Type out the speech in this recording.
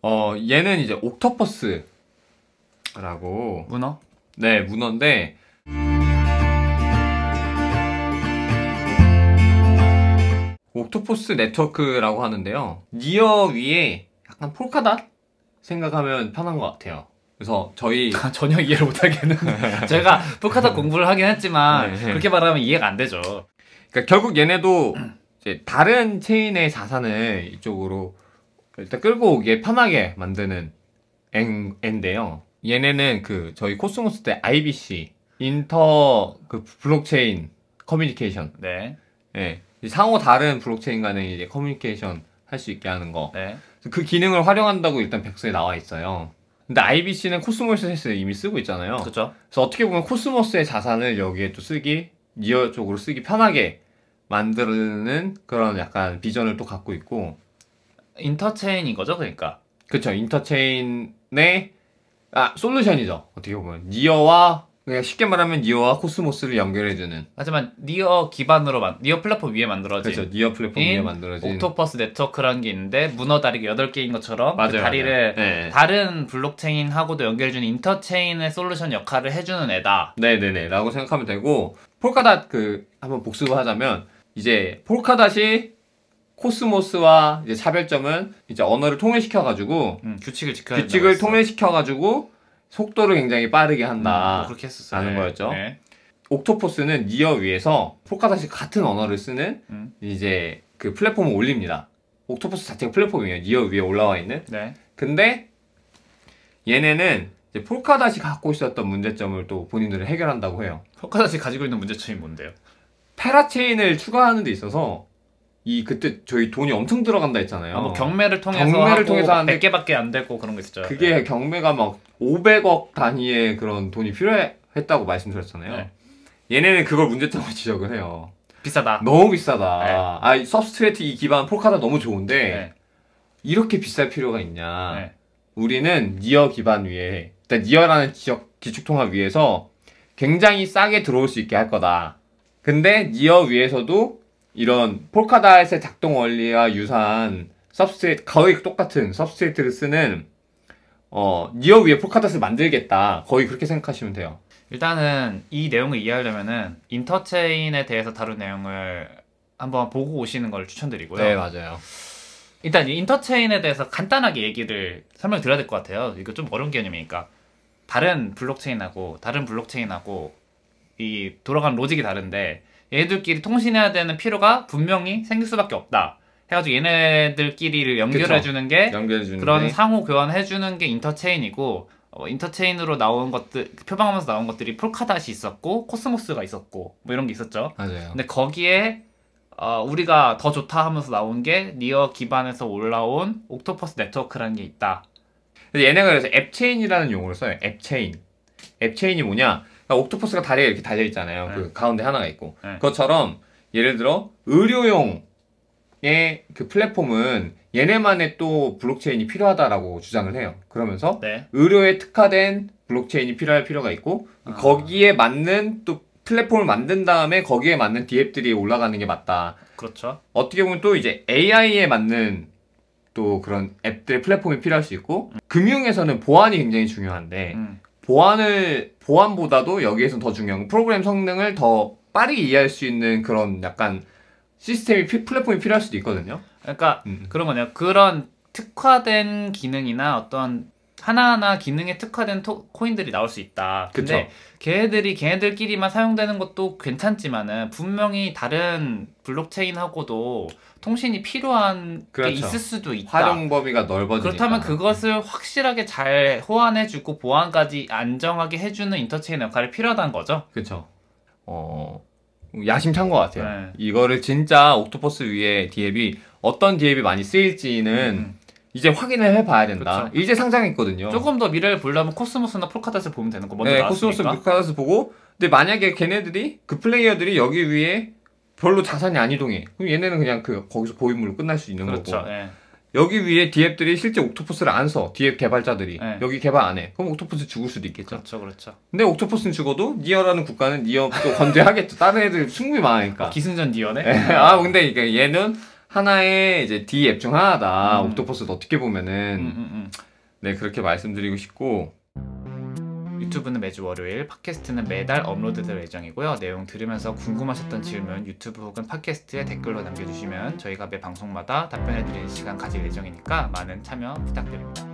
얘는 이제 옥토퍼스라고 문어? 네, 문어인데 옥토퍼스 네트워크라고 하는데요. 니어 위에 약간 폴카닷 생각하면 편한 것 같아요. 그래서 저희 전혀 이해를 못하겠는. 제가 폴카닷 공부를 하긴 했지만 네. 그렇게 말하면 이해가 안 되죠. 그러니까 결국 얘네도 이제 다른 체인의 자산을 이쪽으로 일단 끌고 오기에 편하게 만드는 앤데요. 얘네는 그 저희 코스모스 때 IBC 인터 그 블록체인 커뮤니케이션 네. 네. 상호 다른 블록체인 간의 이제 커뮤니케이션 할 수 있게 하는 거. 네. 그 기능을 활용한다고 일단 백서에 나와 있어요. 근데 IBC는 코스모스에서 이미 쓰고 있잖아요. 그렇죠. 그래서 어떻게 보면 코스모스의 자산을 여기에 또 니어 쪽으로 쓰기 편하게 만드는 그런 약간 비전을 또 갖고 있고. 인터체인인 거죠, 그러니까. 그쵸. 인터체인의 솔루션이죠. 어떻게 보면 니어와 그냥 쉽게 말하면 니어와 코스모스를 연결해주는. 하지만 니어 기반으로 니어 플랫폼 위에 만들어진 그렇죠. 니어 플랫폼 위에 만들어진 옥토퍼스 네트워크라는 게 있는데 문어 다리가 8개인 것처럼 맞아요, 그 다리를 네. 다른 블록체인하고도 연결해주는 인터체인의 솔루션 역할을 해주는 애다. 네네네 라고 생각하면 되고, 폴카닷 한번 복습을 하자면 이제 폴카닷이 코스모스와 이제 차별점은 이제 언어를 통일시켜가지고 규칙을 지켜야 규칙을 통일시켜가지고 속도를 굉장히 빠르게 한다. 뭐 그렇게 했었어요. 라는 거였죠. 네. 옥토퍼스는 니어 위에서 폴카닷이 같은 언어를 쓰는 이제 그 플랫폼을 올립니다. 옥토퍼스 자체가 플랫폼이에요. 니어 위에 올라와 있는. 네. 근데 얘네는 이제 폴카닷이 갖고 있었던 문제점을 또 본인들이 해결한다고 해요. 폴카닷이 가지고 있는 문제점이 뭔데요? 페라체인을 추가하는 데 있어서 그때 저희 돈이 엄청 들어간다 했잖아요. 뭐 경매를 통해서 하는데 100개밖에 안 되고 그런 거 있었죠. 그게 네. 경매가 막 500억 단위의 그런 돈이 필요했다고 말씀드렸잖아요. 네. 얘네는 그걸 문제점으로 지적을 해요. 비싸다. 너무 비싸다. 네. 서브스트레이트 이 기반 폴카닷 너무 좋은데 네. 이렇게 비쌀 필요가 있냐. 네. 우리는 니어 기반 위에, 일단 니어라는 기축통합 위에서 굉장히 싸게 들어올 수 있게 할 거다. 근데 니어 위에서도 이런 폴카닷의 작동 원리와 유사한 서브스트레이트, 거의 똑같은 서브스트레이트를 쓰는 니어 위에 폴카닷을 만들겠다. 거의 그렇게 생각하시면 돼요. 일단은 이 내용을 이해하려면은 인터체인에 대해서 다룬 내용을 한번 보고 오시는 걸 추천드리고요. 네, 맞아요. 일단 인터체인에 대해서 간단하게 설명드려야 될 것 같아요. 이거 좀 어려운 개념이니까. 다른 블록체인하고 이 돌아가는 로직이 다른데 얘네들끼리 통신해야 되는 필요가 분명히 생길 수밖에 없다. 해가지고 얘네들끼리를 연결해주는 게 그런 상호 교환해주는 게 인터체인이고, 인터체인으로 나온 것들, 표방하면서 나온 것들이 폴카닷이 있었고 코스모스가 있었고 뭐 이런 게 있었죠. 맞아요. 근데 거기에 우리가 더 좋다 하면서 나온 게 니어 기반에서 올라온 옥토퍼스 네트워크라는 게 있다. 근데 얘네가 그래서 앱체인이라는 용어를 써요. 앱체인. 앱체인이 뭐냐? 그러니까 옥토퍼스가 다리가 이렇게 달려 있잖아요. 네. 그 가운데 하나가 있고. 네. 그것처럼 예를 들어 의료용의 그 플랫폼은 얘네만의 또 블록체인이 필요하다라고 주장을 해요. 그러면서 네. 의료에 특화된 블록체인이 필요할 필요가 있고 거기에 맞는 또 플랫폼을 만든 다음에 거기에 맞는 디앱들이 올라가는 게 맞다. 그렇죠. 어떻게 보면 또 이제 AI에 맞는 또 그런 앱들의 플랫폼이 필요할 수 있고 금융에서는 보안이 굉장히 중요한데 보안보다도 여기에서는 더 중요한 건 프로그램 성능을 더 빠르게 이해할 수 있는 그런 약간 시스템이 플랫폼이 필요할 수도 있거든요. 그러니까 그런 거네요. 그런 특화된 기능이나 어떤 하나하나 기능에 특화된 코인들이 나올 수 있다. 근데 걔네들끼리만 사용되는 것도 괜찮지만은 분명히 다른 블록체인하고도 통신이 필요한 게 있을 수도 있다. 활용 범위가 넓어지니까. 그렇다면 그것을 확실하게 잘 호환해주고 보안까지 안정하게 해주는 인터체인 역할이 필요하다는 거죠. 그렇죠. 야심찬 것 같아요. 네. 이거를 진짜 옥토퍼스 위에 디앱이 어떤 디앱이 많이 쓰일지는 이제 확인을 해봐야 된다. 그쵸. 이제 상장했거든요. 조금 더 미래를 보려면 코스모스나 폴카닷을 보면 되는 거. 먼저 네, 나왔으니까. 코스모스 폴카닷을 보고 근데 만약에 걔네들이 그 플레이어들이 여기 위에 별로 자산이 안 이동해. 그럼 얘네는 그냥 거기서 고인물로 끝날 수 있는 그렇죠. 거고. 네. 여기 위에 디앱들이 실제 옥토퍼스를 안 써. 디앱 개발자들이. 네. 여기 개발 안 해. 그럼 옥토퍼스 죽을 수도 있겠죠. 그렇죠. 근데 옥토퍼스는 죽어도 니어라는 국가는 니어 또 건재하겠죠. 다른 애들 충분히 많으니까. 기승전 니어네? 근데 이게 얘는 하나의 이제 D 앱 중 하나다. 음. 옥토퍼스도 어떻게 보면은 네 그렇게 말씀드리고 싶고 유튜브는 매주 월요일, 팟캐스트는 매달 업로드될 예정이고요. 내용 들으면서 궁금하셨던 질문 유튜브 혹은 팟캐스트에 댓글로 남겨주시면 저희가 매 방송마다 답변해드리는 시간 가질 예정이니까 많은 참여 부탁드립니다.